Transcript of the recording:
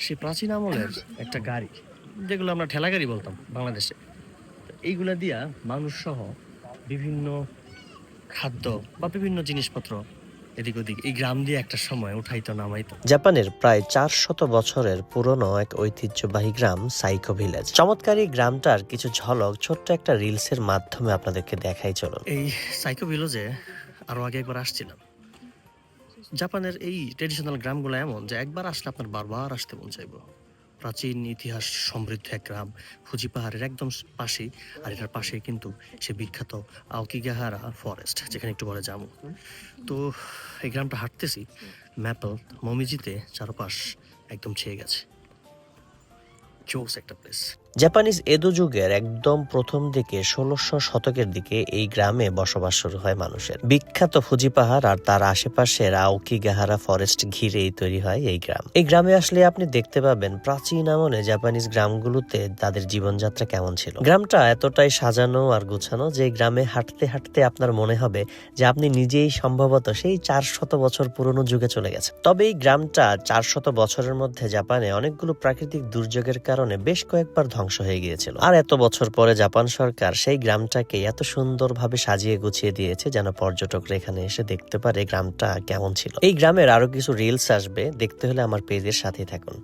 সেই প্রাচীন আমলের একটা গাড়ি, যেগুলো আমরা ঠেলা গাড়ি বলতাম বাংলাদেশে। এইগুলা দিয়া মানুষ সহ বিভিন্ন খাদ্য বা বিভিন্ন জিনিসপত্র এদিক ওদিক এই গ্রাম দিয়ে একটা সময় উঠাইতো নামাইতো। জাপানের প্রায় 400 বছরের পুরনো এক ঐতিহ্যবাহী গ্রাম সাইকো ভিলেজ। চমৎকার এই গ্রামটার কিছু ঝলক ছোট্ট একটা রিলসের মাধ্যমে আপনাদেরকে দেখাই চলুন। এই সাইকো ভিলেজে আরো আগে একবার আসছিলাম। জাপানের এই ট্রেডিশনাল গ্রামগুলো এমন যে একবার আসলে আপনার বারবার আসতে মন চাইবো। প্রাচীন ইতিহাস সমৃদ্ধ এক গ্রাম, ফুজি পাহাড়ের একদম পাশেই। আর এটার পাশেই কিন্তু সে বিখ্যাত আওকিগাহারা ফরেস্ট, যেখানে একটু পরে যাবো। তো এই গ্রামটা হাঁটতেছি, ম্যাপল মমিজিতে চারপাশ একদম ছেয়ে গেছে। জোস একটা প্লেস। জাপানিজ এদো যুগের একদম প্রথম দিকে 1600 শতকের দিকে এই গ্রামে বসবাস শুরু হয় মানুষের। বিখ্যাত ফুজি পাহাড় আর তার আশেপাশের আওকিগাহারা ফরেস্ট ঘিরেই তৈরি হয় এই গ্রাম। এই গ্রামে আসলে আপনি দেখতে পাবেন প্রাচীন আমলে জাপানিজ গ্রামগুলোতে তাদের জীবনযাত্রা কেমন ছিল। গ্রামটা এতটাই সাজানো আর গোছানো যে গ্রামে হাঁটতে হাঁটতে আপনার মনে হবে যে আপনি নিজেই সম্ভবত সেই 400 বছর পুরনো যুগে চলে গেছে। তবে এই গ্রামটা 400 বছরের মধ্যে জাপানে অনেকগুলো প্রাকৃতিক দুর্যোগের কারণে বেশ কয়েকবার ধ্বংস হয়ে গিয়েছিল। আর এত বছর পরে জাপান সরকার সেই গ্রামটাকে এত সুন্দরভাবে সাজিয়ে গুছিয়ে দিয়েছে যেন পর্যটকরা এখানে এসে দেখতে পারে গ্রামটা কেমন ছিল। এই গ্রামের আরো কিছু রিলস আসবে, দেখতে হলে আমার পেজের সাথেই থাকুন।